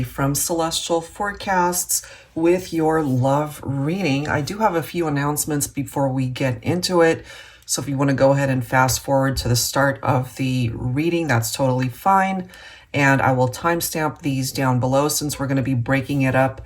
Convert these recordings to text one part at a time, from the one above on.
Carrie from Celestial Forecasts with your love reading. I do have a few announcements before we get into it. So if you want to go ahead and fast forward to the start of the reading, that's totally fine. And I will timestamp these down below since we're going to be breaking it up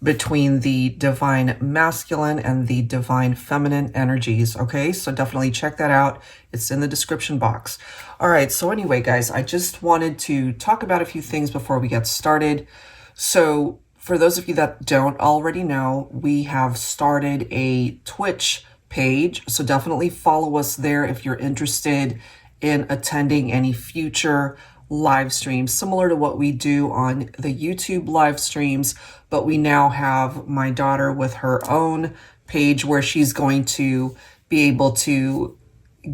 between the divine masculine and the divine feminine energies. Okay, so definitely check that out. It's in the description box. All right, so anyway, guys, I just wanted to talk about a few things before we get started. So for those of you that don't already know, we have started a Twitch page. So definitely follow us there if you're interested in attending any future live streams similar to what we do on the YouTube live streams, but we now have my daughter with her own page where she's going to be able to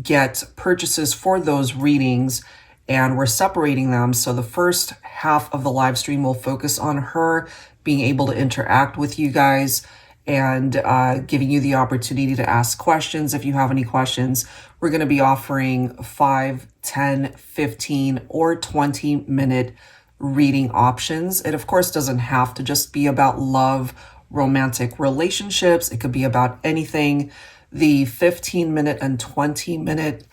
get purchases for those readings, and we're separating them. So the first half of the live stream will focus on her being able to interact with you guys and giving you the opportunity to ask questions if you have any questions. We're going to be offering 5, 10, 15, or 20-minute reading options. It, of course, doesn't have to just be about love, romantic relationships. It could be about anything. The 15-minute and 20-minute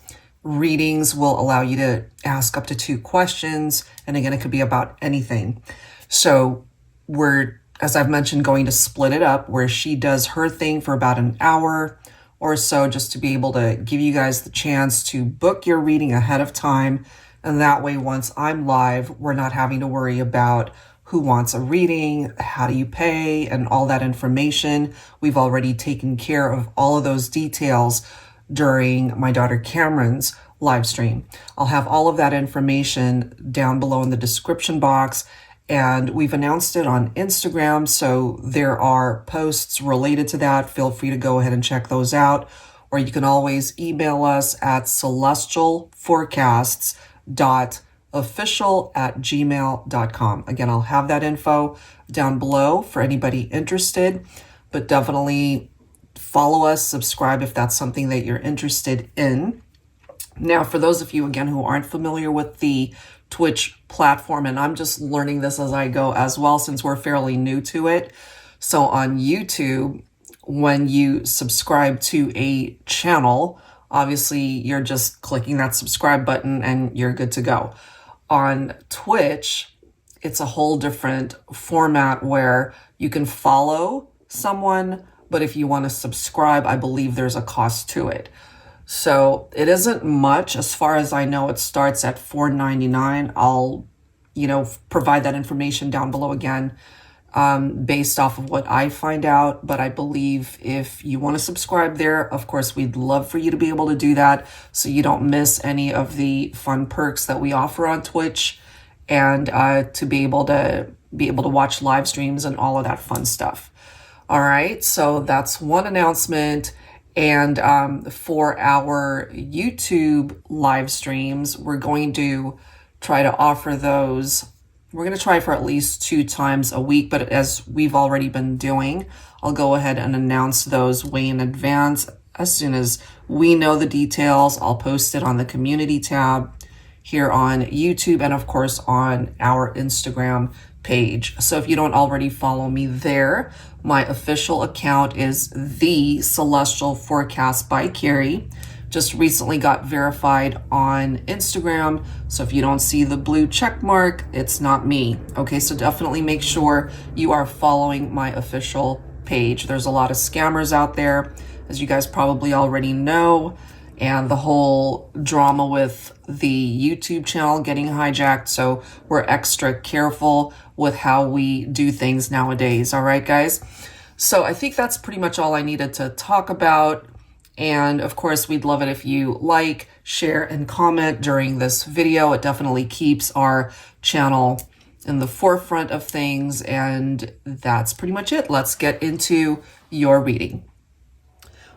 readings will allow you to ask up to 2 questions. And again, it could be about anything. So we're, as I've mentioned, going to split it up where she does her thing for about an hour or so, just to be able to give you guys the chance to book your reading ahead of time. And that way, once I'm live, we're not having to worry about who wants a reading, how do you pay, and all that information. We've already taken care of all of those details during my daughter Cameron's live stream. I'll have all of that information down below in the description box. And we've announced it on Instagram, so there are posts related to that. Feel free to go ahead and check those out. Or you can always email us at celestialforecasts.official@gmail.com. Again, I'll have that info down below for anybody interested, but definitely follow us, subscribe if that's something that you're interested in. Now, for those of you, again, who aren't familiar with the Twitch platform, and I'm just learning this as I go as well, since we're fairly new to it. So on YouTube, when you subscribe to a channel, obviously you're just clicking that subscribe button and you're good to go. On Twitch, it's a whole different format where you can follow someone, but if you want to subscribe, I believe there's a cost to it. So it isn't much. As far as I know, it starts at $4.99. I'll, provide that information down below again, based off of what I find out. But I believe if you want to subscribe there, of course, we'd love for you to be able to do that so you don't miss any of the fun perks that we offer on Twitch, and to be able to watch live streams and all of that fun stuff. All right, so that's one announcement. And for our YouTube live streams, we're going to try to offer those. We're going to try for at least 2 times a week, but as we've already been doing, I'll go ahead and announce those way in advance. As soon as we know the details, I'll post it on the community tab here on YouTube and, of course, on our Instagram page. So if you don't already follow me there, my official account is The Celestial Forecast by Carrie. Just recently got verified on Instagram. So if you don't see the blue check mark, it's not me. Okay, so definitely make sure you are following my official page. There's a lot of scammers out there, as you guys probably already know, and the whole drama with the YouTube channel getting hijacked. So we're extra careful with how we do things nowadays. All right, guys. So I think that's pretty much all I needed to talk about. And of course, we'd love it if you like, share, and comment during this video. It definitely keeps our channel in the forefront of things. And that's pretty much it. Let's get into your reading.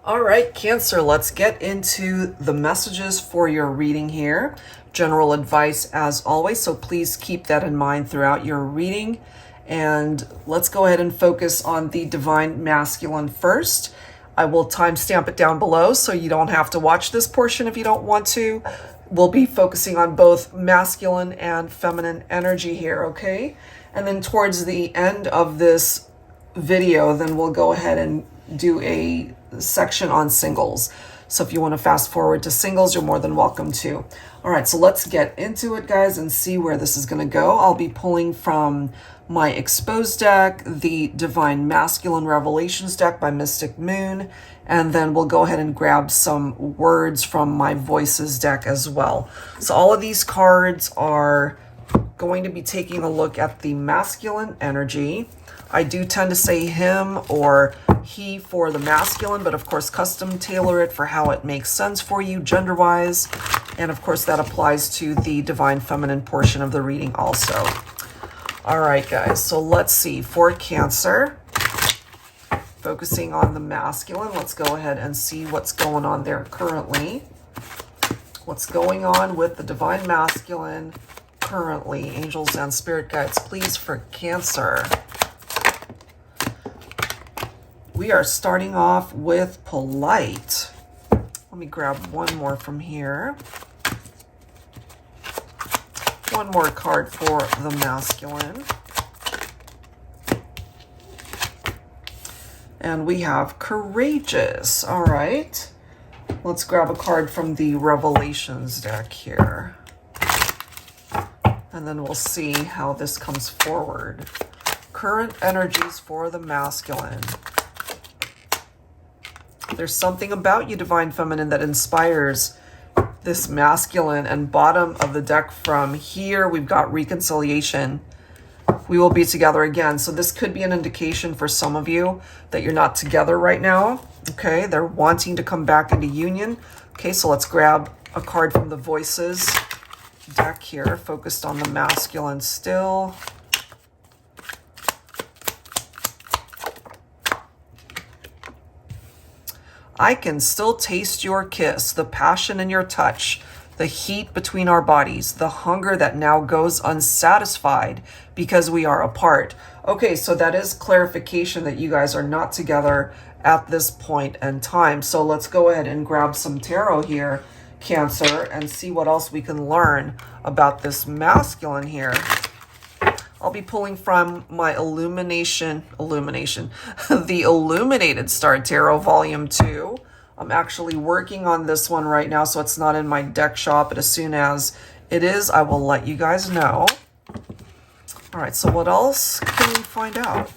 All right, Cancer, let's get into the messages for your reading here. General advice as always, so please keep that in mind throughout your reading. And let's go ahead and focus on the divine masculine first. I will timestamp it down below so you don't have to watch this portion if you don't want to. We'll be focusing on both masculine and feminine energy here, okay? And then towards the end of this video, then we'll go ahead and do a section on singles. So if you want to fast forward to singles, you're more than welcome to. All right, so let's get into it, guys, and see where this is going to go. I'll be pulling from my Exposed deck, the Divine Masculine Revelations deck by Mystic Moon, and then we'll go ahead and grab some words from my Voices deck as well. So all of these cards are going to be taking a look at the masculine energy. I do tend to say him or he for the masculine, but of course custom tailor it for how it makes sense for you gender-wise. And of course that applies to the divine feminine portion of the reading also. All right, guys, so let's see. For Cancer, focusing on the masculine, let's go ahead and see what's going on there currently. What's going on with the divine masculine currently? Angels and spirit guides, please, for Cancer. We are starting off with polite. Let me grab one more from here. One more card for the masculine. And we have courageous. All right. Let's grab a card from the Revelations deck here. And then we'll see how this comes forward. Current energies for the masculine. There's something about you, divine feminine, that inspires this masculine. And bottom of the deck from here, we've got reconciliation. We will be together again. So this could be an indication for some of you that you're not together right now. Okay, they're wanting to come back into union. Okay, so let's grab a card from the Voices deck here, focused on the masculine still. I can still taste your kiss, the passion in your touch, the heat between our bodies, the hunger that now goes unsatisfied because we are apart. Okay, so that is clarification that you guys are not together at this point in time. So let's go ahead and grab some tarot here, Cancer, and see what else we can learn about this masculine here. I'll be pulling from my the Illuminated Star Tarot Volume 2. I'm actually working on this one right now, so it's not in my deck shop, but as soon as it is, I will let you guys know. All right, so what else can we find out?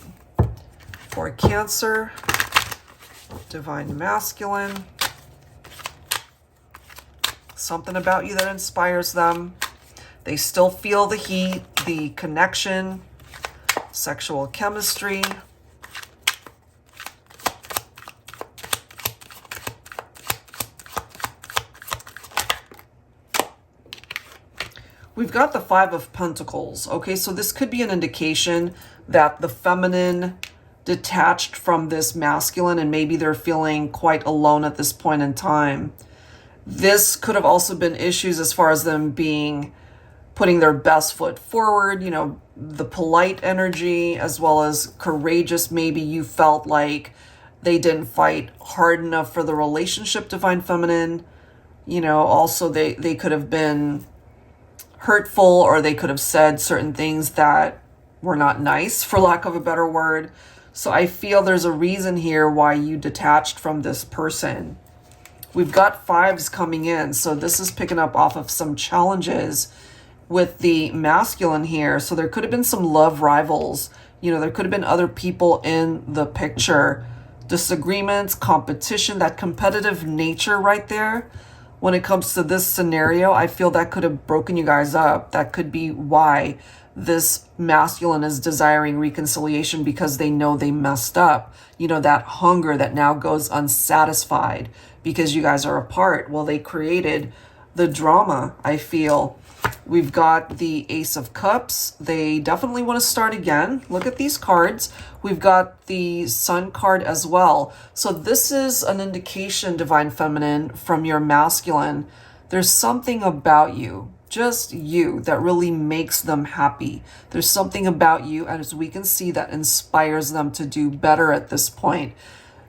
For Cancer, Divine Masculine. Something about you that inspires them. They still feel the heat, the connection, sexual chemistry. We've got the Five of Pentacles. Okay, so this could be an indication that the feminine detached from this masculine, and maybe they're feeling quite alone at this point in time. This could have also been issues as far as them putting their best foot forward, you know, the polite energy as well as courageous. Maybe you felt like they didn't fight hard enough for the relationship, divine feminine. You know, also they could have been hurtful, or they could have said certain things that were not nice, for lack of a better word. So I feel there's a reason here why you detached from this person. We've got fives coming in, so this is picking up off of some challenges with the masculine here. So there could have been some love rivals. You know, there could have been other people in the picture. Disagreements, competition, that competitive nature right there. When it comes to this scenario, I feel that could have broken you guys up. That could be why this masculine is desiring reconciliation, because they know they messed up. You know, that hunger that now goes unsatisfied because you guys are apart. Well, they created the drama, I feel. We've got the Ace of Cups. They definitely want to start again. Look at these cards. We've got the Sun card as well. So this is an indication, divine feminine, from your masculine. There's something about you, just you, that really makes them happy. There's something about you, as we can see, that inspires them to do better at this point.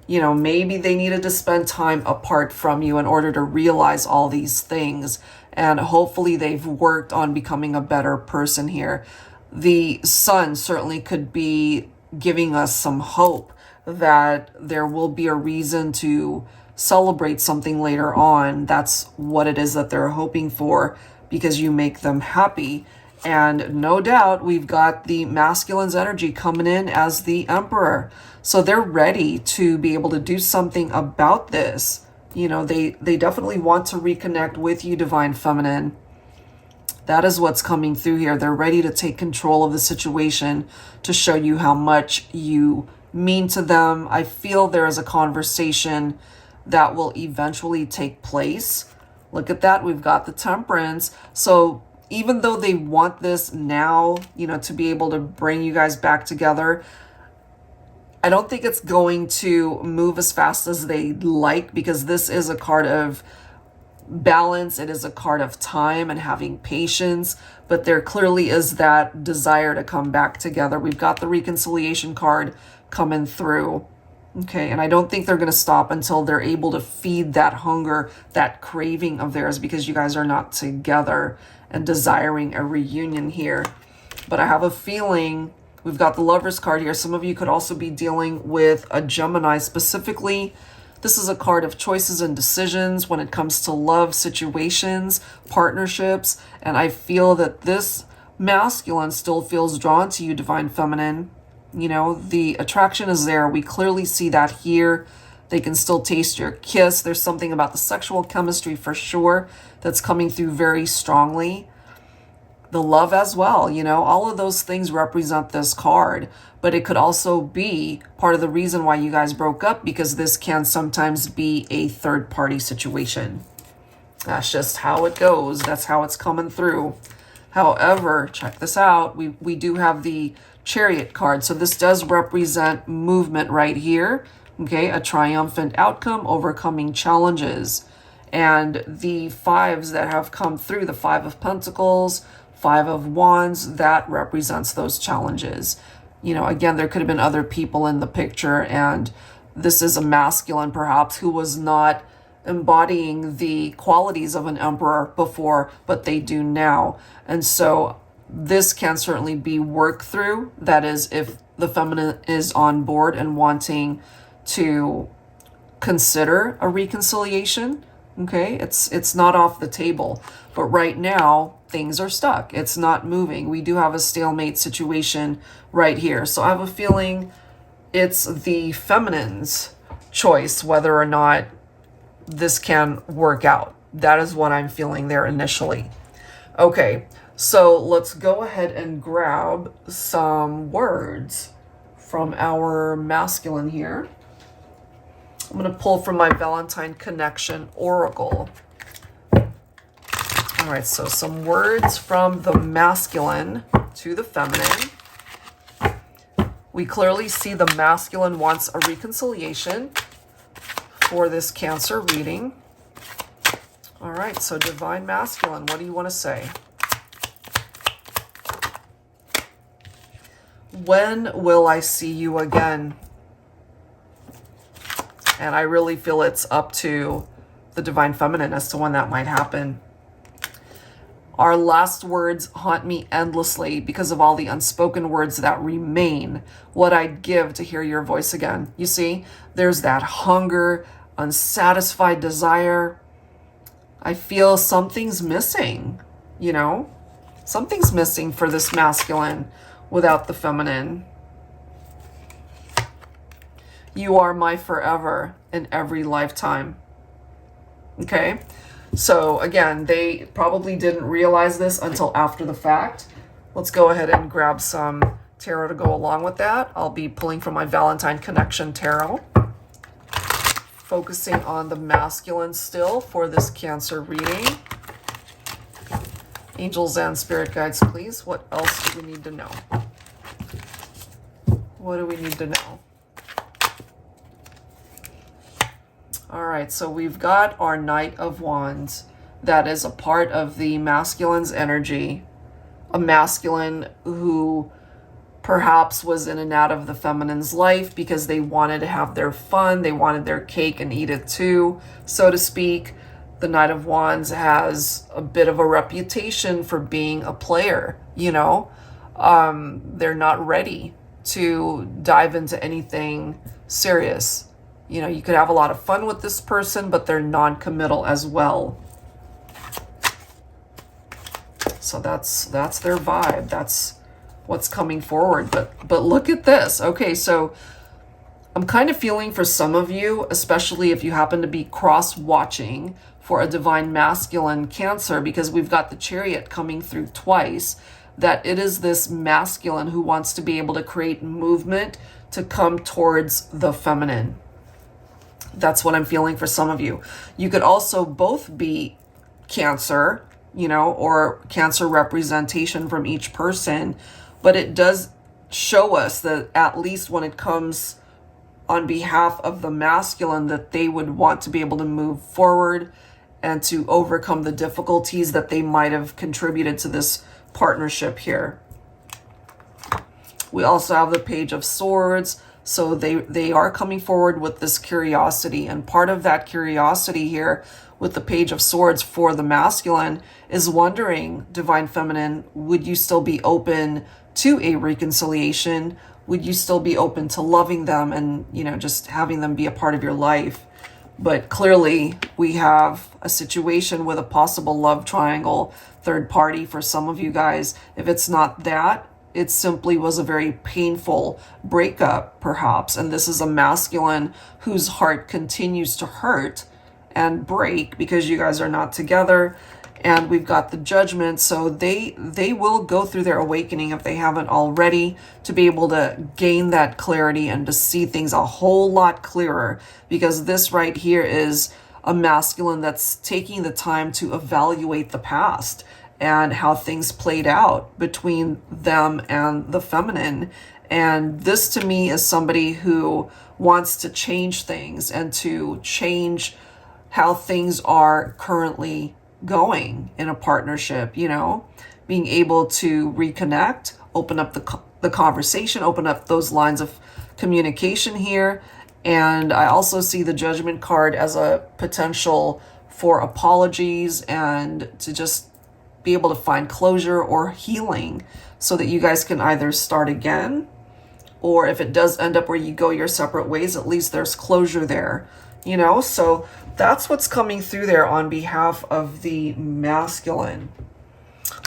You know, maybe they needed to spend time apart from you in order to realize all these things. And hopefully they've worked on becoming a better person here. The sun certainly could be giving us some hope that there will be a reason to celebrate something later on. That's what it is that they're hoping for, because you make them happy. And no doubt we've got the masculine's energy coming in as the emperor. So they're ready to be able to do something about this. You know, they definitely want to reconnect with you, divine feminine. That is what's coming through here. They're ready to take control of the situation to show you how much you mean to them. I feel there is a conversation that will eventually take place. Look at that. We've got the Temperance. So even though they want this now, you know, to be able to bring you guys back together, I don't think it's going to move as fast as they'd like, because this is a card of balance. It is a card of time and having patience, but there clearly is that desire to come back together. We've got the reconciliation card coming through. Okay, and I don't think they're going to stop until they're able to feed that hunger, that craving of theirs, because you guys are not together and desiring a reunion here. But I have a feeling we've got the Lover's card here. Some of you could also be dealing with a Gemini specifically. This is a card of choices and decisions when it comes to love situations, partnerships, and I feel that this masculine still feels drawn to you, divine feminine. You know, the attraction is there. We clearly see that here. They can still taste your kiss. There's something about the sexual chemistry for sure that's coming through very strongly. The love as well, you know, all of those things represent this card, but it could also be part of the reason why you guys broke up, because this can sometimes be a third party situation. That's just how it goes. That's how it's coming through. However, check this out. We do have the Chariot card. So this does represent movement right here. Okay, a triumphant outcome, overcoming challenges. And the fives that have come through, the Five of Pentacles, Five of Wands, that represents those challenges. You know, again, there could have been other people in the picture, and this is a masculine perhaps who was not embodying the qualities of an emperor before, but they do now. And so this can certainly be worked through. That is, if the feminine is on board and wanting to consider a reconciliation. Okay, it's not off the table, but right now things are stuck. It's not moving. We do have a stalemate situation right here. So I have a feeling it's the feminine's choice whether or not this can work out. That is what I'm feeling there initially. Okay, so let's go ahead and grab some words from our masculine here. I'm going to pull from my Valentine Connection Oracle. All right, so some words from the masculine to the feminine. We clearly see the masculine wants a reconciliation for this Cancer reading. All right, so divine masculine, what do you want to say? When will I see you again? And I really feel it's up to the divine feminine as to when that might happen. Our last words haunt me endlessly because of all the unspoken words that remain. What I'd give to hear your voice again. You see, there's that hunger, unsatisfied desire. I feel something's missing, you know? Something's missing for this masculine without the feminine. You are my forever in every lifetime. Okay? So again, they probably didn't realize this until after the fact. Let's go ahead and grab some tarot to go along with that. I'll be pulling from my Valentine Connection Tarot. Focusing on the masculine still for this Cancer reading. Angels and spirit guides, please. What else do we need to know? What do we need to know? All right, so we've got our Knight of Wands. That is a part of the masculine's energy. A masculine who perhaps was in and out of the feminine's life because they wanted to have their fun. They wanted their cake and eat it too, so to speak. The Knight of Wands has a bit of a reputation for being a player, you know, They're not ready to dive into anything serious. You know, you could have a lot of fun with this person, but they're non-committal as well. So that's their vibe. That's what's coming forward. But look at this. Okay, so I'm kind of feeling for some of you, especially if you happen to be cross-watching for a divine masculine Cancer, because we've got the Chariot coming through twice, that it is this masculine who wants to be able to create movement to come towards the feminine. That's what I'm feeling for some of you. You could also both be Cancer, you know, or Cancer representation from each person, but it does show us that at least when it comes on behalf of the masculine, that they would want to be able to move forward and to overcome the difficulties that they might have contributed to this partnership here. We also have the Page of Swords. So they are coming forward with this curiosity, and part of that curiosity here with the Page of Swords for the masculine is wondering, Divine Feminine, would you still be open to a reconciliation? Would you still be open to loving them and, you know, just having them be a part of your life? But clearly we have a situation with a possible love triangle, third party for some of you guys. If it's not that, it simply was a very painful breakup, perhaps. And this is a masculine whose heart continues to hurt and break because you guys are not together. And we've got the Judgment. So they will go through their awakening, if they haven't already, to be able to gain that clarity and to see things a whole lot clearer. Because this right here is a masculine that's taking the time to evaluate the past and how things played out between them and the feminine. And this to me is somebody who wants to change things and to change how things are currently going in a partnership, you know, being able to reconnect, open up the conversation, open up those lines of communication here. And I also see the Judgment card as a potential for apologies and to just be able to find closure or healing so that you guys can either start again, or if it does end up where you go your separate ways, at least there's closure there, you know? So that's what's coming through there on behalf of the masculine.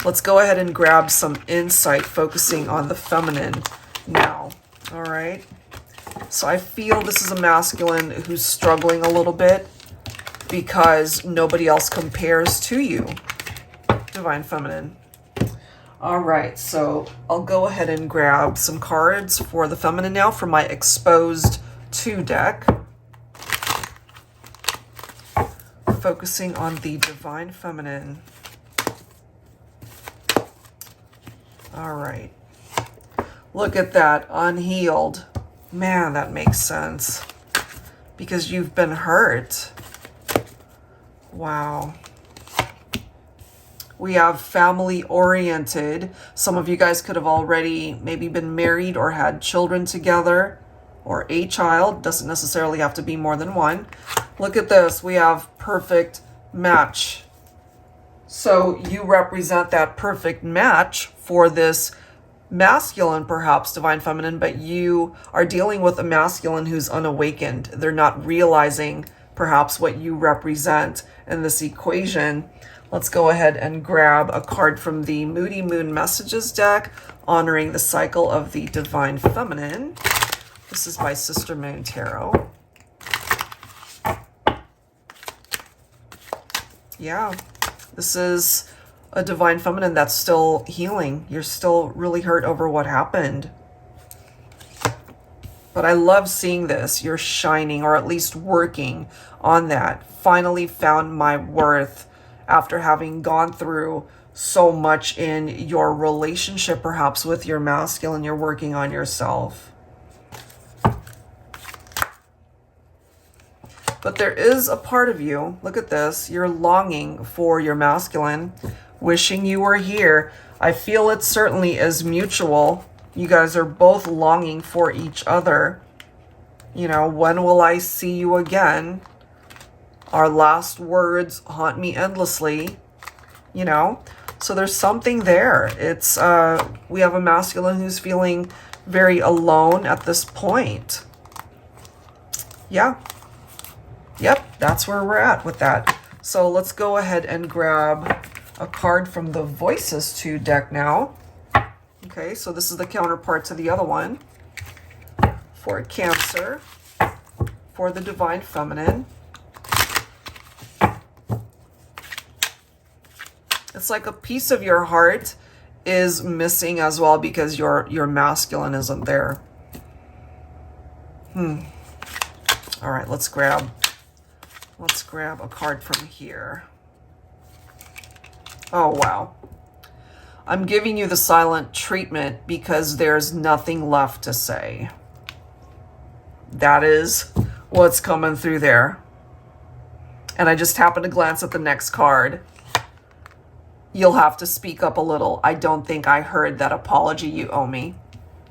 Let's go ahead and grab some insight focusing on the feminine now. All right. So I feel this is a masculine who's struggling a little bit because nobody else compares to you, Divine Feminine. All right, so I'll go ahead and grab some cards for the feminine now for my Exposed 2 deck. Focusing on the Divine Feminine. All right. Look at that, unhealed. Man, that makes sense. Because you've been hurt. Wow. We have family oriented. Some of you guys could have already maybe been married or had children together, or a child. Doesn't necessarily have to be more than one. Look at this. We have perfect match. So you represent that perfect match for this masculine, perhaps, Divine Feminine, but you are dealing with a masculine who's unawakened. They're not realizing perhaps what you represent in this equation. Let's go ahead and grab a card from the Moody Moon Messages deck, honoring the cycle of the Divine Feminine. This is by Sister Moon Tarot. Yeah, this is a Divine Feminine that's still healing. You're still really hurt over what happened. But I love seeing this. You're shining, or at least working on that. Finally found my worth after having gone through so much in your relationship, perhaps with your masculine. You're working on yourself. But there is a part of you, look at this, you're longing for your masculine, wishing you were here. I feel it certainly is mutual. You guys are both longing for each other. You know, when will I see you again? Our last words haunt me endlessly. You know, So there's something there. It's, we have a masculine who's feeling very alone at this point. Yeah. Yep, that's where we're at with that. So let's go ahead and grab a card from the Voices 2 deck now. Okay, so this is the counterpart to the other one. For Cancer, for the Divine Feminine. It's like a piece of your heart is missing as well because your masculine isn't there. All right, let's grab a card from here. Oh, wow. I'm giving you the silent treatment because there's nothing left to say. That is what's coming through there. And I just happened to glance at the next card. You'll have to speak up a little. I don't think I heard that apology you owe me.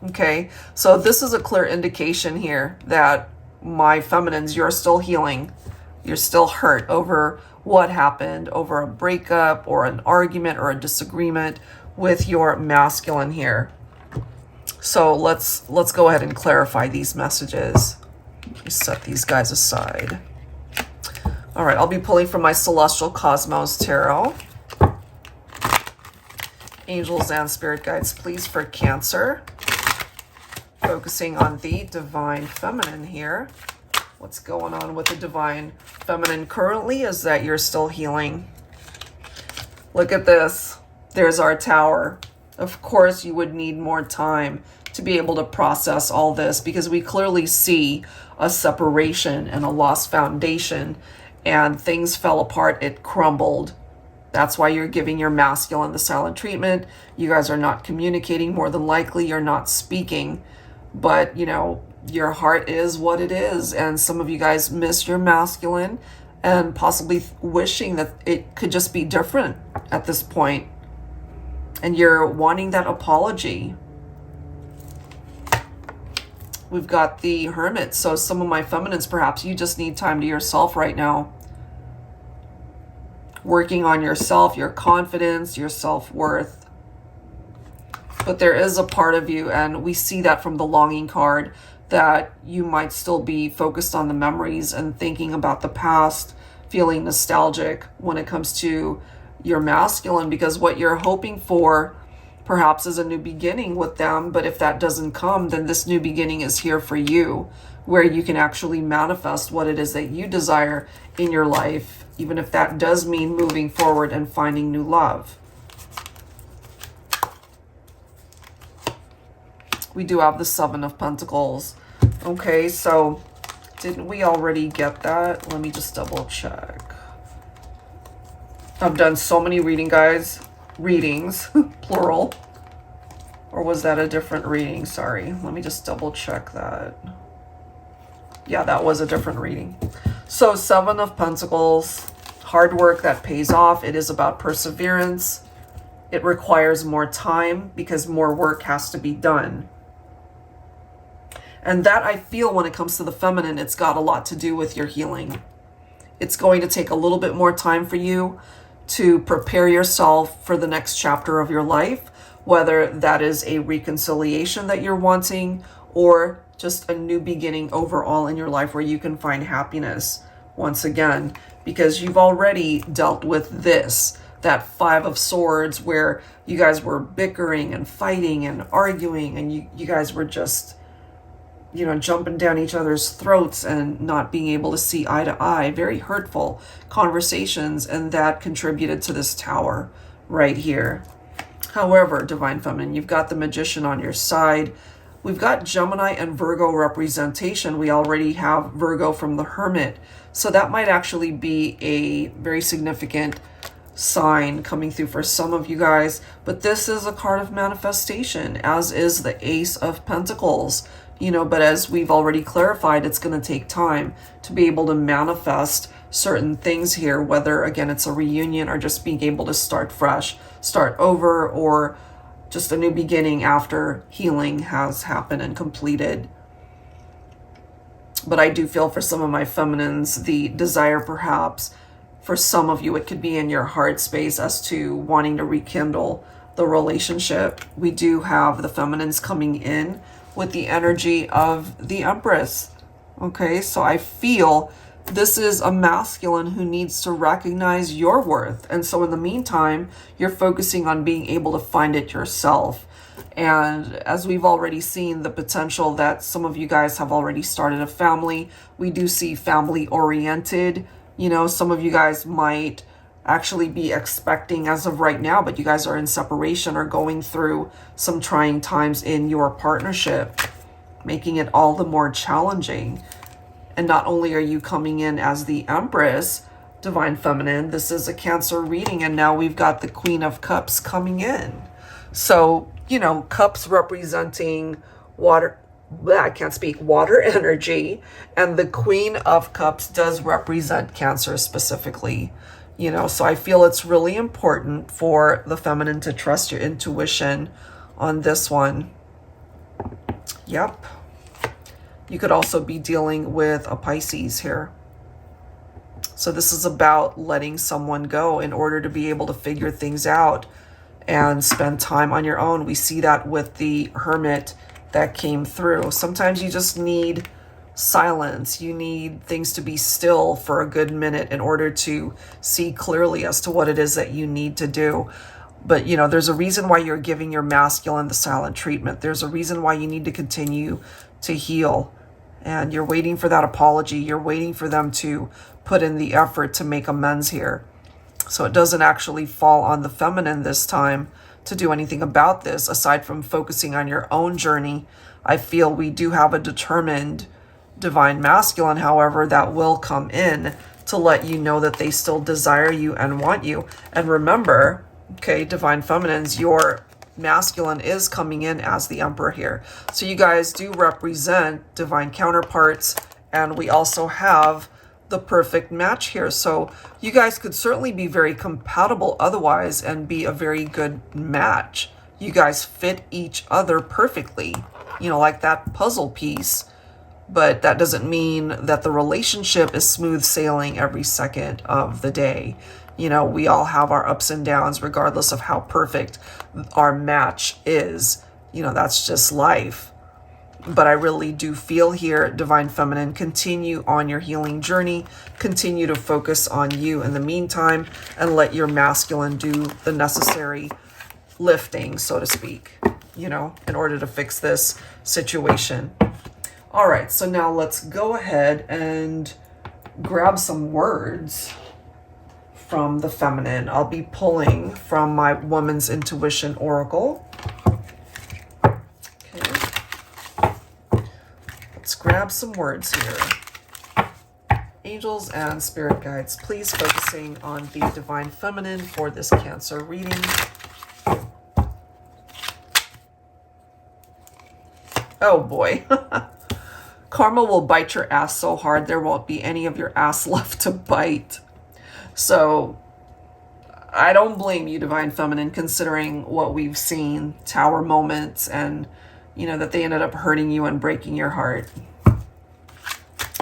Okay, so this is a clear indication here that my feminines, you're still healing. You're still hurt over what happened, over a breakup or an argument or a disagreement with your masculine here. So let's go ahead and clarify these messages. Just set these guys aside. All right, I'll be pulling from my Celestial Cosmos Tarot. Angels and Spirit Guides, please, for Cancer. Focusing on the Divine Feminine here. What's going on with the Divine Feminine currently is that you're still healing. Look at this. There's our Tower. Of course, you would need more time to be able to process all this because we clearly see a separation and a lost foundation and things fell apart. It crumbled. That's why you're giving your masculine the silent treatment. You guys are not communicating. More than likely, you're not speaking. But, you know, your heart is what it is. And some of you guys miss your masculine and possibly wishing that it could just be different at this point. And you're wanting that apology. We've got the Hermit. So some of my feminines, perhaps you just need time to yourself right now. Working on yourself, your confidence, your self-worth. But there is a part of you, and we see that from the Longing card, that you might still be focused on the memories and thinking about the past, feeling nostalgic when it comes to your masculine, because what you're hoping for perhaps is a new beginning with them. But if that doesn't come, then this new beginning is here for you, where you can actually manifest what it is that you desire in your life, even if that does mean moving forward and finding new love. We do have the Seven of Pentacles. Okay, so didn't we already get that? Let me just double check. I've done so many readings, plural. Or was that a different reading? Sorry, let me just double check that. Yeah, that was a different reading. So Seven of Pentacles, hard work that pays off. It is about perseverance. It requires more time because more work has to be done. And that I feel when it comes to the feminine, it's got a lot to do with your healing. It's going to take a little bit more time for you to prepare yourself for the next chapter of your life, whether that is a reconciliation that you're wanting or just a new beginning overall in your life where you can find happiness once again, because you've already dealt with this, that Five of Swords, where you guys were bickering and fighting and arguing, and you guys were just, you know, jumping down each other's throats and not being able to see eye to eye. Very hurtful conversations, and that contributed to this Tower right here. However, Divine Feminine, you've got the Magician on your side. We've got Gemini and Virgo representation. We already have Virgo from the Hermit. So that might actually be a very significant sign coming through for some of you guys. But this is a card of manifestation, as is the Ace of Pentacles. You know, but as we've already clarified, it's going to take time to be able to manifest certain things here, whether, again, it's a reunion or just being able to start fresh, start over, or just a new beginning after healing has happened and completed. But I do feel for some of my feminines, the desire perhaps For some of you, it could be in your heart space as to wanting to rekindle the relationship. We do have the feminines coming in with the energy of the Empress. Okay, so I feel this is a masculine who needs to recognize your worth. And so in the meantime, you're focusing on being able to find it yourself. And as we've already seen, the potential that some of you guys have already started a family. We do see family oriented. You know, some of you guys might actually be expecting as of right now, but you guys are in separation or going through some trying times in your partnership, making it all the more challenging. And not only are you coming in as the Empress, Divine Feminine, this is a Cancer reading, and now we've got the Queen of Cups coming in. So, you know, cups representing water, I can't speak, water energy, and the Queen of Cups does represent Cancer specifically. You know, so I feel it's really important for the feminine to trust your intuition on this one. Yep. You could also be dealing with a Pisces here. So this is about letting someone go in order to be able to figure things out and spend time on your own. We see that with the Hermit that came through. Sometimes you just need silence. You need things to be still for a good minute in order to see clearly as to what it is that you need to do. But, you know, there's a reason why you're giving your masculine the silent treatment. There's a reason why you need to continue to heal. And you're waiting for that apology. You're waiting for them to put in the effort to make amends here. So it doesn't actually fall on the feminine this time to do anything about this, aside from focusing on your own journey. I feel we do have a determined Divine Masculine, however, that will come in to let you know that they still desire you and want you. And remember, okay, Divine Feminines, your masculine is coming in as the Emperor here. So you guys do represent divine counterparts, and we also have the perfect match here. So you guys could certainly be very compatible otherwise and be a very good match. You guys fit each other perfectly, you know, like that puzzle piece. But that doesn't mean that the relationship is smooth sailing every second of the day. You know, we all have our ups and downs regardless of how perfect our match is. You know, that's just life. But I really do feel here, Divine Feminine, continue on your healing journey. Continue to focus on you in the meantime and let your masculine do the necessary lifting, so to speak, you know, in order to fix this situation. All right, so now let's go ahead and grab some words from the feminine. I'll be pulling from my Woman's Intuition Oracle. Okay. Let's grab some words here. Angels and spirit guides, please focusing on the Divine Feminine for this Cancer reading. Oh boy. Karma will bite your ass so hard there won't be any of your ass left to bite. So I don't blame you, Divine Feminine, considering what we've seen, tower moments, and, you know, that they ended up hurting you and breaking your heart.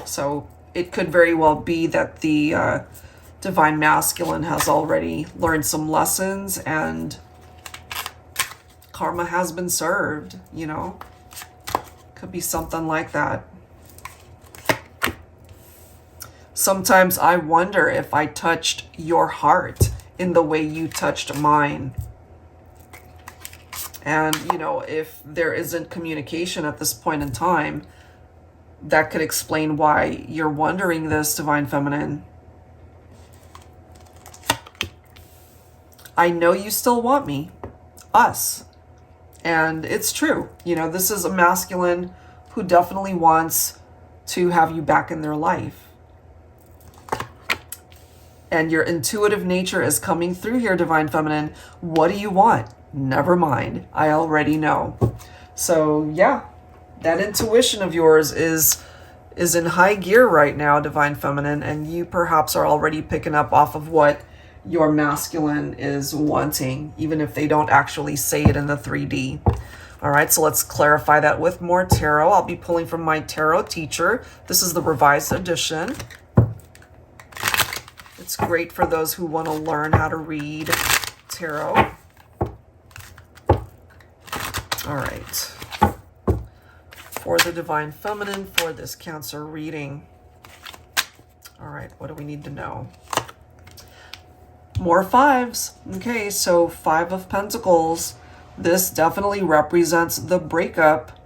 So it could very well be that the Divine Masculine has already learned some lessons and karma has been served, you know. Could be something like that. Sometimes I wonder if I touched your heart in the way you touched mine. And, you know, if there isn't communication at this point in time, that could explain why you're wondering this, Divine Feminine. I know you still want me, us. And it's true. You know, this is a masculine who definitely wants to have you back in their life. And your intuitive nature is coming through here, Divine Feminine. What do you want? Never mind. I already know. So yeah, that intuition of yours is in high gear right now, Divine Feminine. And you perhaps are already picking up off of what your masculine is wanting, even if they don't actually say it in the 3D. All right, so let's clarify that with more tarot. I'll be pulling from my tarot teacher. This is the revised edition. It's great for those who want to learn how to read tarot. All right. For the Divine Feminine, for this Cancer reading. All right, what do we need to know? More fives. Okay, so 5 of Pentacles. This definitely represents the breakup.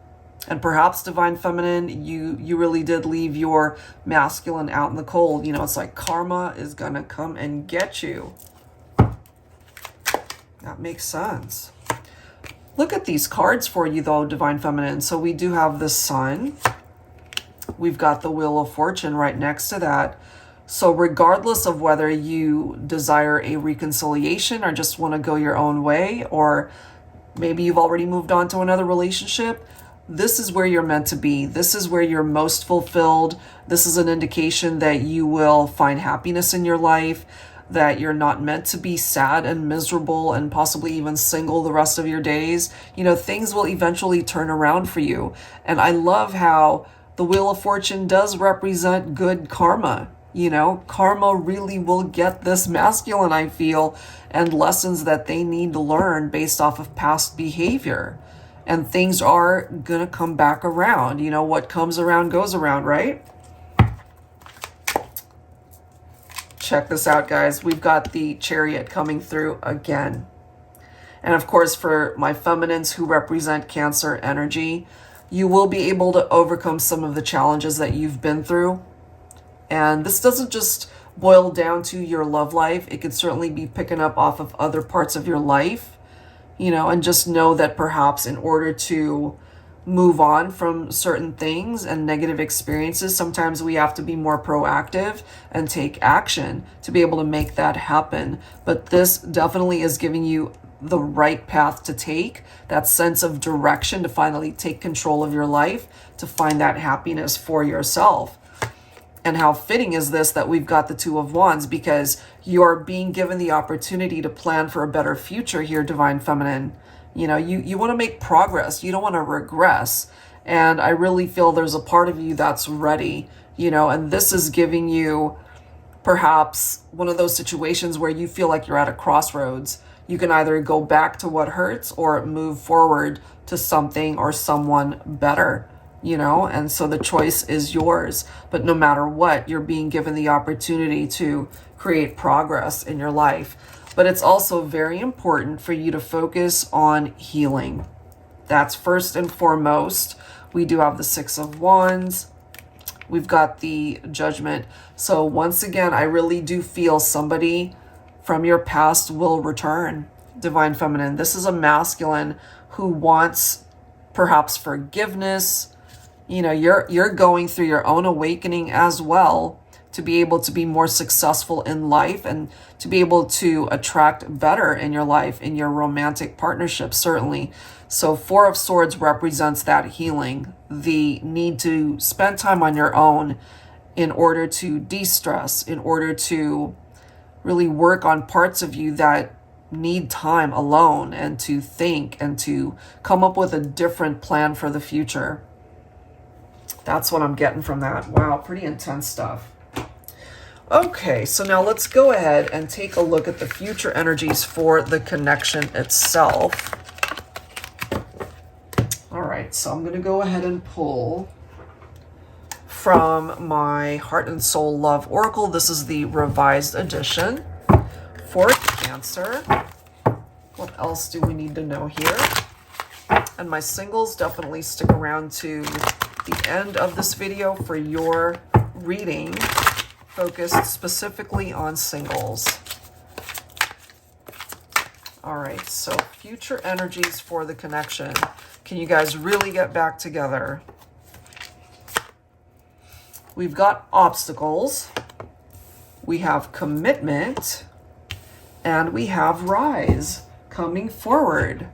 And perhaps, Divine Feminine, you really did leave your masculine out in the cold. You know, it's like karma is going to come and get you. That makes sense. Look at these cards for you, though, Divine Feminine. So we do have the Sun. We've got the Wheel of Fortune right next to that. So regardless of whether you desire a reconciliation or just want to go your own way, or maybe you've already moved on to another relationship, this is where you're meant to be. This is where you're most fulfilled. This is an indication that you will find happiness in your life, that you're not meant to be sad and miserable and possibly even single the rest of your days. You know, things will eventually turn around for you. And I love how the Wheel of Fortune does represent good karma. You know, karma really will get this masculine, I feel, and lessons that they need to learn based off of past behavior. And things are going to come back around. You know, what comes around goes around, right? Check this out, guys. We've got the Chariot coming through again. And of course, for my feminines who represent Cancer energy, you will be able to overcome some of the challenges that you've been through. And this doesn't just boil down to your love life. It could certainly be picking up off of other parts of your life. You know, and just know that perhaps in order to move on from certain things and negative experiences, sometimes we have to be more proactive and take action to be able to make that happen. But this definitely is giving you the right path to take, that sense of direction to finally take control of your life, to find that happiness for yourself. And how fitting is this that we've got the Two of Wands, because you're being given the opportunity to plan for a better future here, Divine Feminine. You know, you want to make progress. You don't want to regress. And I really feel there's a part of you that's ready, you know, and this is giving you perhaps one of those situations where you feel like you're at a crossroads. You can either go back to what hurts or move forward to something or someone better. You know, and so the choice is yours. But no matter what, you're being given the opportunity to create progress in your life. But it's also very important for you to focus on healing. That's first and foremost. We do have the Six of Wands. We've got the Judgment. So once again, I really do feel somebody from your past will return, Divine Feminine. This is a masculine who wants perhaps forgiveness. You know, you're going through your own awakening as well to be able to be more successful in life and to be able to attract better in your life, in your romantic partnership, certainly. So Four of Swords represents that healing, the need to spend time on your own in order to de-stress, in order to really work on parts of you that need time alone and to think and to come up with a different plan for the future. That's what I'm getting from that. Wow, pretty intense stuff. Okay, so now let's go ahead and take a look at the future energies for the connection itself. All right, so I'm going to go ahead and pull from my Heart and Soul Love Oracle. This is the revised edition for Cancer. What else do we need to know here? And my singles, definitely stick around to the end of this video for your reading focused specifically on singles. All right, so future energies for the connection. Can you guys really get back together? We've got obstacles, we have commitment, and we have rise coming forward.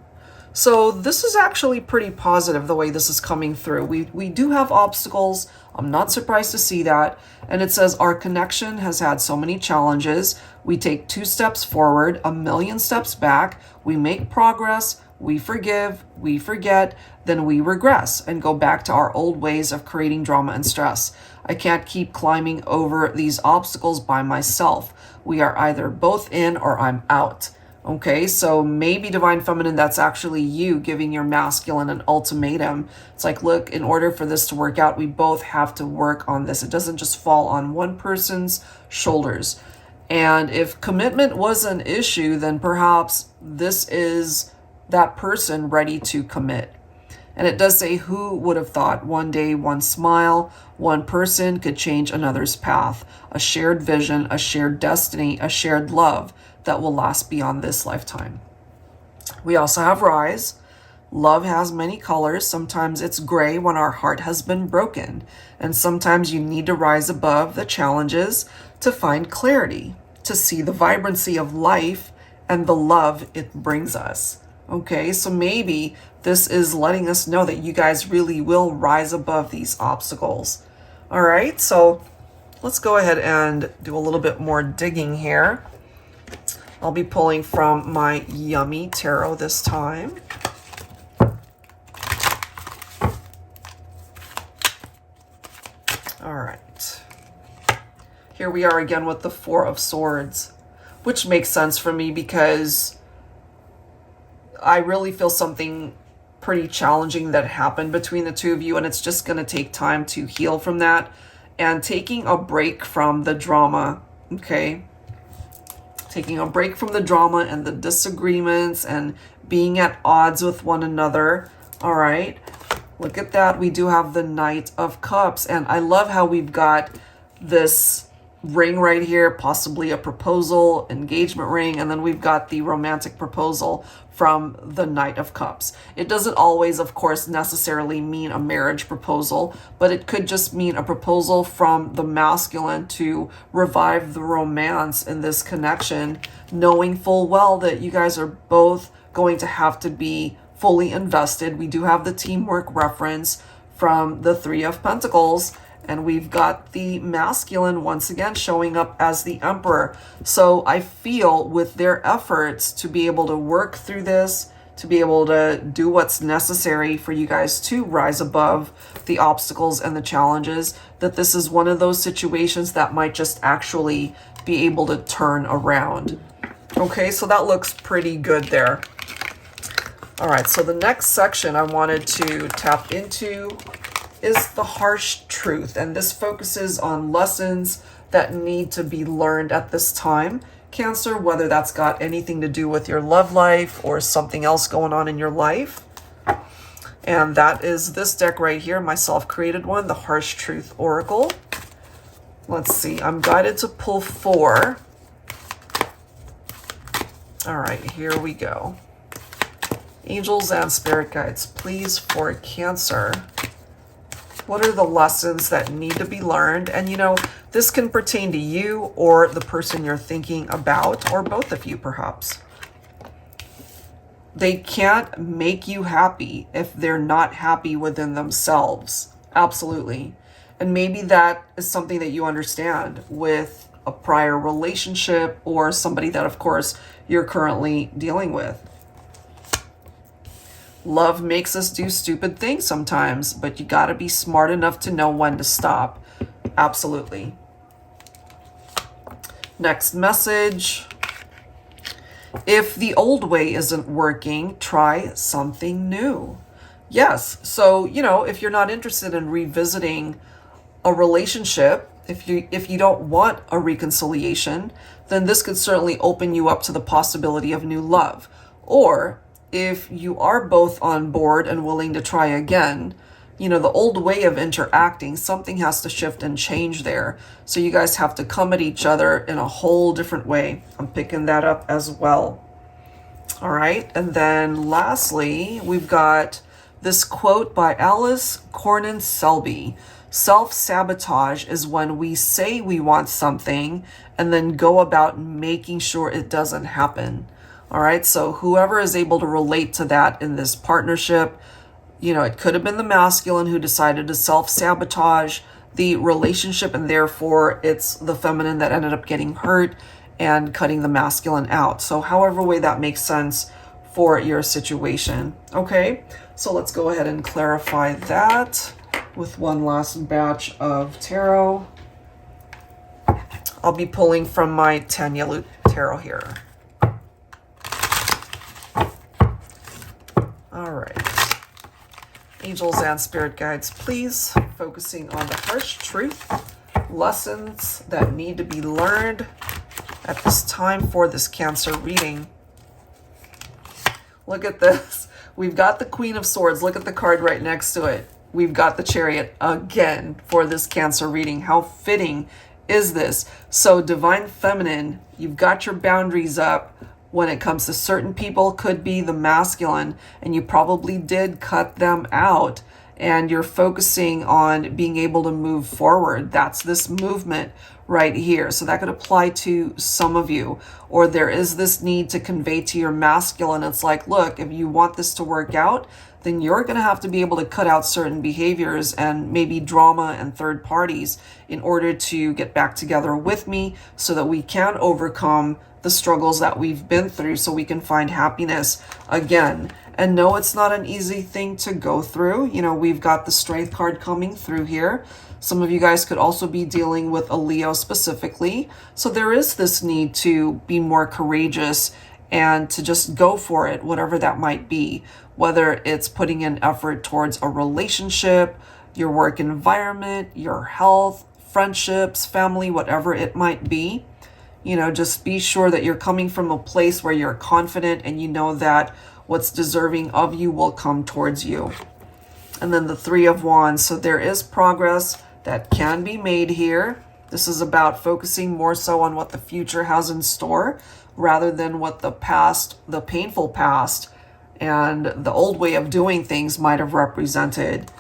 So this is actually pretty positive the way this is coming through. We do have obstacles. I'm not surprised to see that. And it says our connection has had so many challenges. We take 2 steps forward, 1,000,000 steps back. We make progress. we forgive, we forget, then we regress and go back to our old ways of creating drama and stress. I can't keep climbing over these obstacles by myself. We are either both in or I'm out. Okay, so maybe Divine Feminine, that's actually you giving your masculine an ultimatum. It's like, look, in order for this to work out, we both have to work on this. It doesn't just fall on one person's shoulders. And if commitment was an issue, then perhaps this is that person ready to commit. And it does say, who would have thought one day, one smile, one person could change another's path, a shared vision, a shared destiny, a shared love that will last beyond this lifetime. We also have Rise. Love has many colors. Sometimes it's gray when our heart has been broken. And sometimes you need to rise above the challenges to find clarity, to see the vibrancy of life and the love it brings us. Okay, so maybe this is letting us know that you guys really will rise above these obstacles. All right, so let's go ahead and do a little bit more digging here. I'll be pulling from my Yummy Tarot this time. All right. Here we are again with the Four of Swords, which makes sense for me because I really feel something pretty challenging that happened between the two of you, and it's just going to take time to heal from that and taking a break from the drama, okay? Taking a break from the drama and the disagreements and being at odds with one another. All right, look at that. We do have the Knight of Cups, and I love how we've got this ring right here, possibly a proposal, engagement ring, and then we've got the romantic proposal from the Knight of Cups. It doesn't always, of course, necessarily mean a marriage proposal, but it could just mean a proposal from the masculine to revive the romance in this connection, knowing full well that you guys are both going to have to be fully invested. We do have the teamwork reference from the Three of Pentacles, and we've got the masculine once again showing up as the Emperor. So I feel with their efforts to be able to work through this, to be able to do what's necessary for you guys to rise above the obstacles and the challenges, that this is one of those situations that might just actually be able to turn around. Okay, so that looks pretty good there. All right, so the next section I wanted to tap into is the harsh truth, and this focuses on lessons that need to be learned at this time, Cancer, whether that's got anything to do with your love life or something else going on in your life. And that is this deck right here, my self-created one, the Harsh Truth Oracle. Let's see, I'm guided to pull 4. All right, here we go. Angels and spirit guides, please, for Cancer. What are the lessons that need to be learned? And you know, this can pertain to you or the person you're thinking about, or both of you perhaps. They can't make you happy if they're not happy within themselves. Absolutely. And maybe that is something that you understand with a prior relationship or somebody that, of course, you're currently dealing with. Love makes us do stupid things sometimes, but you got to be smart enough to know when to stop. Absolutely. Next message. If the old way isn't working, try something new. Yes. So, you know, if you're not interested in revisiting a relationship, if you don't want a reconciliation, then this could certainly open you up to the possibility of new love. Or if you are both on board and willing to try again, you know, the old way of interacting, something has to shift and change there. So you guys have to come at each other in a whole different way. I'm picking that up as well. All right. And then lastly, we've got this quote by Alice Cornan Selby. Self-sabotage is when we say we want something and then go about making sure it doesn't happen. All right, so whoever is able to relate to that in this partnership, you know, it could have been the masculine who decided to self-sabotage the relationship, and therefore it's the feminine that ended up getting hurt and cutting the masculine out. So however way that makes sense for your situation. Okay, so let's go ahead and clarify that with one last batch of tarot. I'll be pulling from my Tanya tarot here. All right. Angels and spirit guides, please, focusing on the harsh truth, lessons that need to be learned at this time for this Cancer reading. Look at this. We've got the Queen of Swords. Look at the card right next to it. We've got the Chariot again for this Cancer reading. How fitting is this? So Divine Feminine, you've got your boundaries up when it comes to certain people. Could be the masculine, and you probably did cut them out, and you're focusing on being able to move forward. That's this movement right here. So that could apply to some of you, or there is this need to convey to your masculine. It's like, look, if you want this to work out, then you're going to have to be able to cut out certain behaviors and maybe drama and third parties in order to get back together with me so that we can overcome the struggles that we've been through, so we can find happiness again. And no, it's not an easy thing to go through. You know, we've got the Strength card coming through here. Some of you guys could also be dealing with a Leo specifically. So there is this need to be more courageous and to just go for it, whatever that might be. Whether it's putting in effort towards a relationship, your work environment, your health, friendships, family, whatever it might be. You know, just be sure that you're coming from a place where you're confident and you know that what's deserving of you will come towards you. And then the Three of Wands. So there is progress that can be made here. This is about focusing more so on what the future has in store rather than what the past, the painful past, and the old way of doing things might have represented.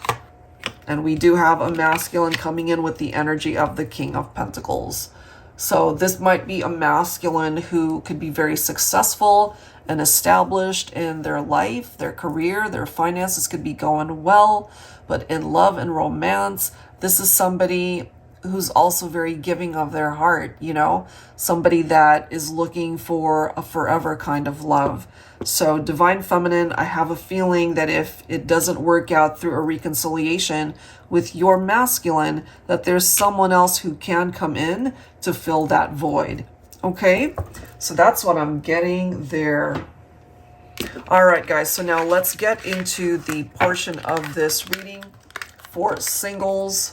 And we do have a masculine coming in with the energy of the King of Pentacles. So this might be a masculine who could be very successful and established in their life, their career, their finances could be going well. But in love and romance, this is somebody who's also very giving of their heart, you know, somebody that is looking for a forever kind of love. So Divine Feminine, I have a feeling that if it doesn't work out through a reconciliation with your masculine, that there's someone else who can come in to fill that void. Okay, so that's what I'm getting there. All right, guys, so now let's get into the portion of this reading for singles.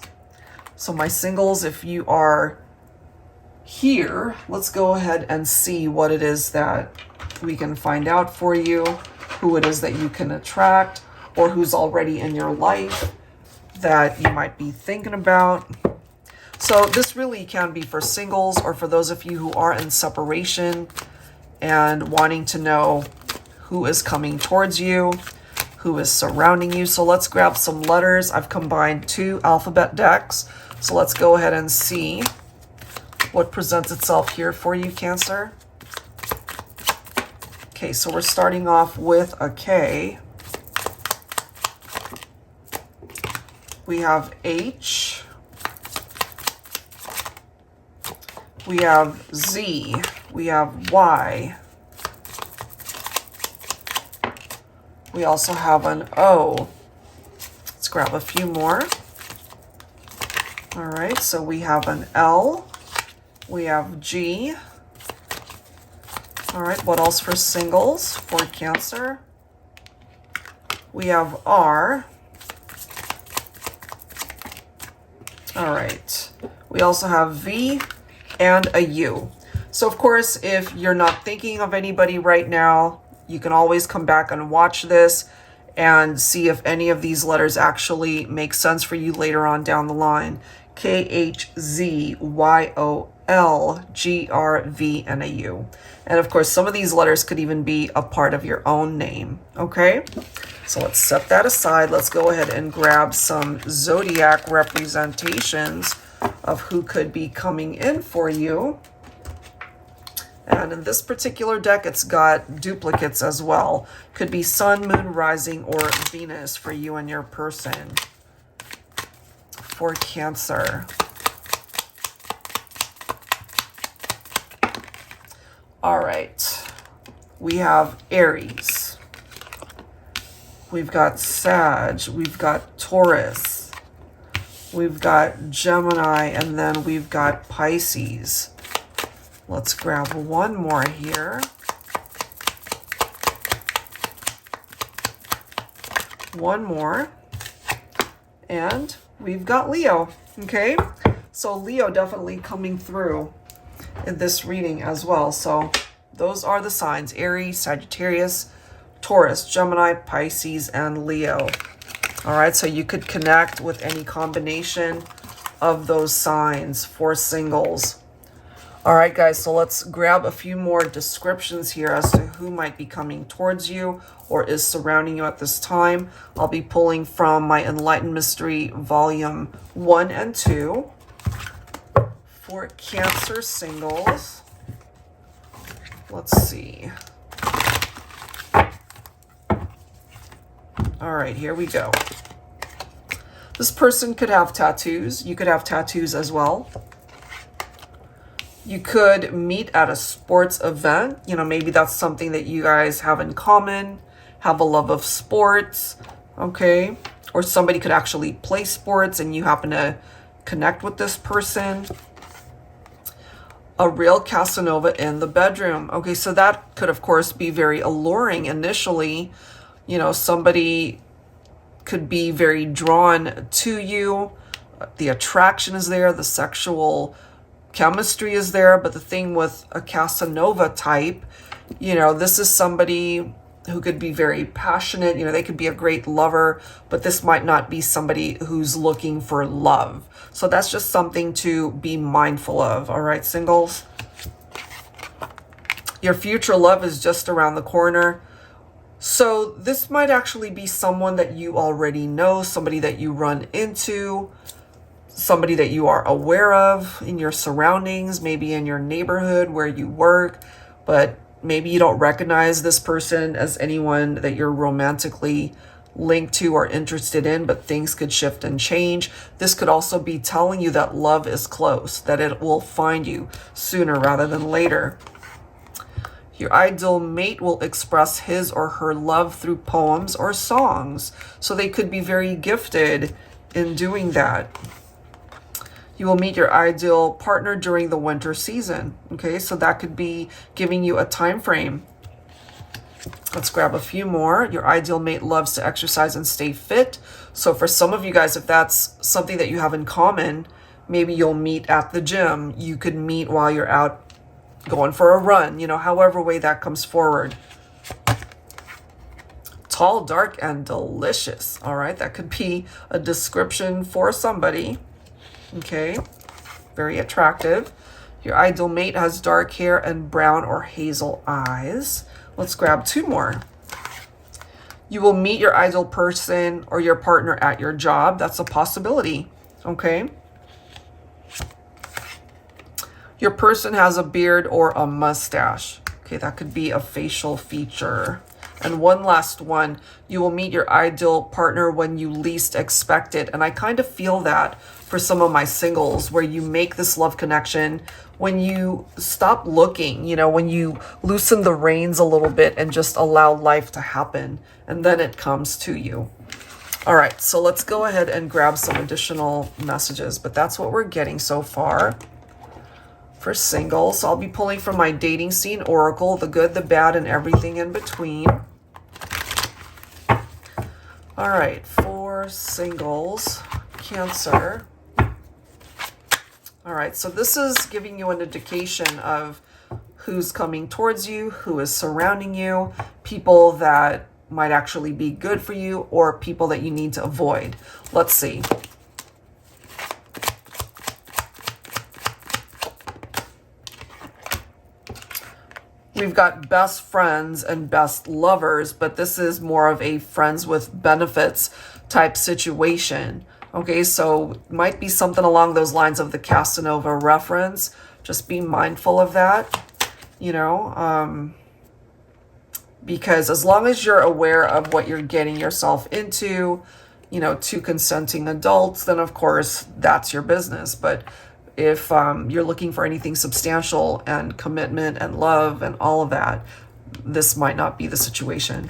So my singles, if you are here, let's go ahead and see what it is that we can find out for you, who it is that you can attract, or who's already in your life that you might be thinking about. So this really can be for singles or for those of you who are in separation and wanting to know who is coming towards you, who is surrounding you. So let's grab some letters. I've combined 2 alphabet decks. So let's go ahead and see what presents itself here for you, Cancer. Okay, so we're starting off with a K. We have H. We have Z. We have Y. We also have an O. Let's grab a few more. All right, so we have an L. We have G. All right, what else for singles for Cancer? We have R. All right, we also have V and a U. So of course, if you're not thinking of anybody right now, you can always come back and watch this and see if any of these letters actually make sense for you later on down the line. K, H, Z, Y, O, L, G, R, V, and a U. And of course, some of these letters could even be a part of your own name, okay? So let's set that aside. Let's go ahead and grab some zodiac representations of who could be coming in for you. And in this particular deck, it's got duplicates as well. Could be Sun, Moon, Rising, or Venus for you and your person. For Cancer. All right. We have Aries. We've got Sag, we've got Taurus, we've got Gemini, and then we've got Pisces. Let's grab one more here. One more. And we've got Leo, okay? So Leo definitely coming through in this reading as well. So those are the signs: Aries, Sagittarius, Taurus, Gemini, Pisces, and Leo. All right, so you could connect with any combination of those signs for singles. All right, guys, so let's grab a few more descriptions here as to who might be coming towards you or is surrounding you at this time. I'll be pulling from my Enlightened Mystery Volume 1 and 2 for Cancer singles. Let's see. All right, here we go. This person could have tattoos. You could have tattoos as well. You could meet at a sports event. You know, maybe that's something that you guys have in common, have a love of sports, okay? Or somebody could actually play sports and you happen to connect with this person. A real Casanova in the bedroom. Okay, so that could, of course, be very alluring initially. You know, somebody could be very drawn to you. The attraction is there, the sexual chemistry is there, but the thing with a Casanova type, you know, this is somebody who could be very passionate. You know, they could be a great lover, but this might not be somebody who's looking for love. So that's just something to be mindful of. All right, singles. Your future love is just around the corner. So this might actually be someone that you already know, somebody that you run into, somebody that you are aware of in your surroundings, maybe in your neighborhood where you work, but maybe you don't recognize this person as anyone that you're romantically linked to or interested in, but things could shift and change. This could also be telling you that love is close, that it will find you sooner rather than later. Your ideal mate will express his or her love through poems or songs. So they could be very gifted in doing that. You will meet your ideal partner during the winter season. Okay, so that could be giving you a time frame. Let's grab a few more. Your ideal mate loves to exercise and stay fit. So for some of you guys, if that's something that you have in common, maybe you'll meet at the gym. You could meet while you're out going for a run, you know, however way that comes forward. Tall, dark, and delicious. All right, that could be a description for somebody. Okay, very attractive. Your ideal mate has dark hair and brown or hazel eyes. Let's grab two more. You will meet your ideal person or your partner at your job. That's a possibility. Okay. Your person has a beard or a mustache. Okay, that could be a facial feature. And one last one, you will meet your ideal partner when you least expect it. And I kind of feel that for some of my singles, where you make this love connection when you stop looking, you know, when you loosen the reins a little bit and just allow life to happen, and then it comes to you. All right, so let's go ahead and grab some additional messages, but that's what we're getting so far for singles. So I'll be pulling from my dating scene oracle, the good, the bad, and everything in between. All right, for singles, Cancer. All right, so this is giving you an indication of who's coming towards you, who is surrounding you, people that might actually be good for you, or people that you need to avoid. Let's see. We've got best friends and best lovers, but this is more of a friends with benefits type situation. Okay, so might be something along those lines of the Casanova reference. Just be mindful of that, you know, because as long as you're aware of what you're getting yourself into, you know, two consenting adults, then of course that's your business. But if you're looking for anything substantial and commitment and love and all of that, this might not be the situation.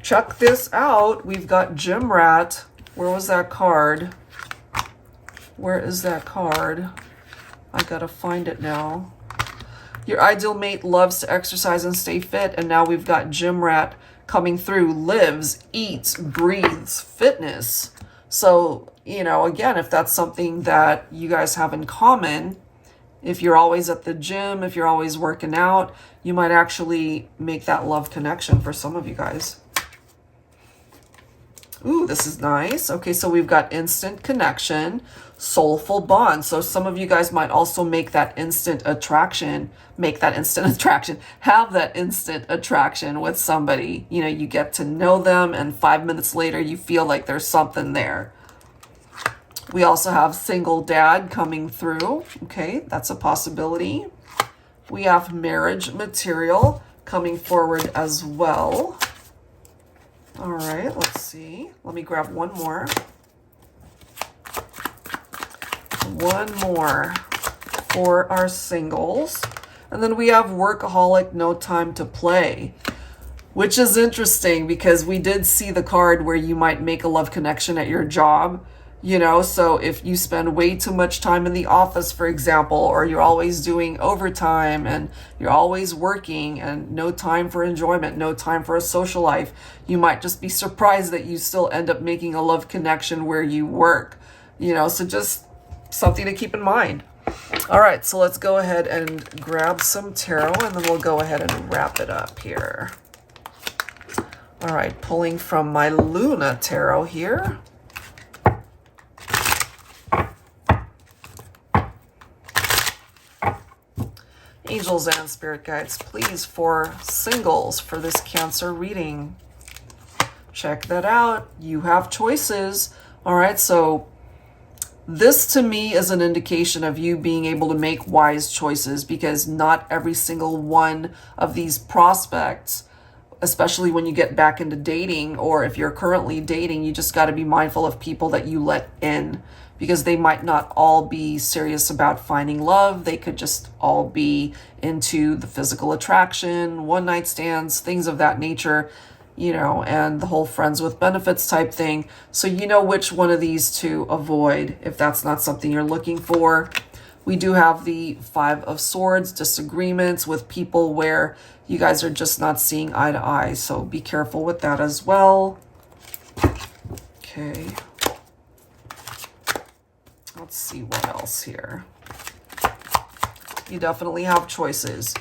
check this out. We've got Gym Rat. Where was that card? Where is that card? I gotta find it now. Your ideal mate loves to exercise and stay fit, and now we've got Gym Rat coming through. Lives, eats, breathes fitness. So, you know, again, if that's something that you guys have in common, if you're always at the gym, if you're always working out, you might actually make that love connection for some of you guys. Ooh, this is nice. Okay, so we've got instant connection, soulful bond. So some of you guys might also make that instant attraction, have that instant attraction with somebody. You know, you get to know them and 5 minutes later you feel like there's something there. We also have single dad coming through. Okay, that's a possibility. We have marriage material coming forward as well. All right, let's see. Let me grab one more. One more for our singles. And then we have workaholic, no time to play, which is interesting because we did see the card where you might make a love connection at your job. You know, so if you spend way too much time in the office, for example, or you're always doing overtime and you're always working and no time for enjoyment, no time for a social life, you might just be surprised that you still end up making a love connection where you work. You know, so just something to keep in mind. All right, so let's go ahead and grab some tarot and then we'll go ahead and wrap it up here. All right, pulling from my Luna tarot here. Angels and spirit guides, please, for singles for this Cancer reading. Check that out. You have choices. All right, so this to me is an indication of you being able to make wise choices because not every single one of these prospects, especially when you get back into dating or if you're currently dating, you just got to be mindful of people that you let in because they might not all be serious about finding love. They could just all be into the physical attraction, one-night stands, things of that nature, you know, and the whole friends with benefits type thing. So you know which one of these to avoid if that's not something you're looking for. We do have the Five of Swords, disagreements with people where you guys are just not seeing eye to eye. So be careful with that as well. Okay. Let's see what else here. You definitely have choices.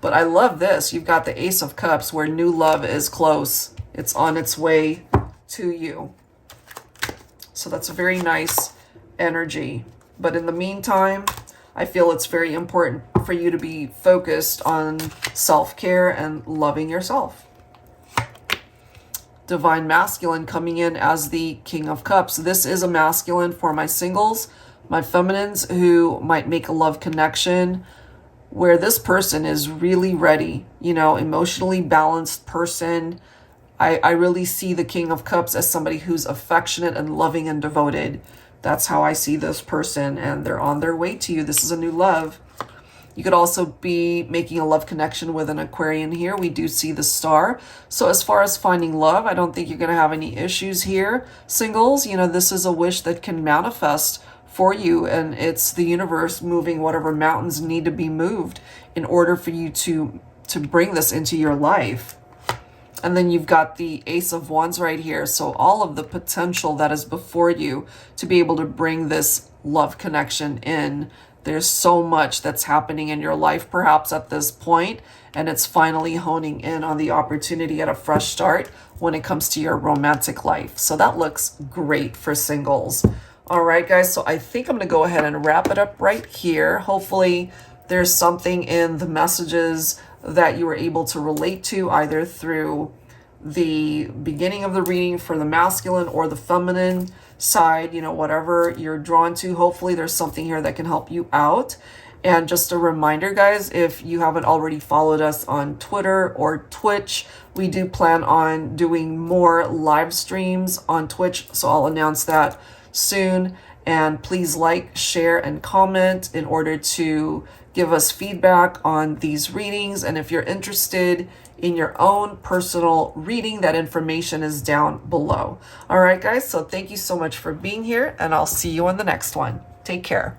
But I love this. You've got the Ace of Cups where new love is close. It's on its way to you. So that's a very nice energy. But in the meantime, I feel it's very important for you to be focused on self-care and loving yourself. Divine Masculine coming in as the King of Cups. This is a masculine for my singles, my feminines who might make a love connection where this person is really ready, you know, emotionally balanced person. I really see the King of Cups as somebody who's affectionate and loving and devoted. That's how I see this person, and they're on their way to you. This is a new love. You could also be making a love connection with an Aquarian here. We do see the star. So as far as finding love, I don't think you're going to have any issues here. Singles, you know, this is a wish that can manifest for you, and it's the universe moving whatever mountains need to be moved in order for you to bring this into your life. And then you've got the Ace of Wands right here. So all of the potential that is before you to be able to bring this love connection in. There's so much that's happening in your life perhaps at this point, and it's finally honing in on the opportunity at a fresh start when it comes to your romantic life. So that looks great for singles. All right, guys, so I think I'm going to go ahead and wrap it up right here. Hopefully there's something in the messages that you were able to relate to either through the beginning of the reading for the masculine or the feminine side, you know, whatever you're drawn to. Hopefully there's something here that can help you out. And just a reminder, guys, if you haven't already followed us on Twitter or Twitch, we do plan on doing more live streams on Twitch, so I'll announce that soon. And please like, share, and comment in order to give us feedback on these readings. And if you're interested in your own personal reading, that information is down below. All right, guys. So thank you so much for being here, and I'll see you on the next one. Take care.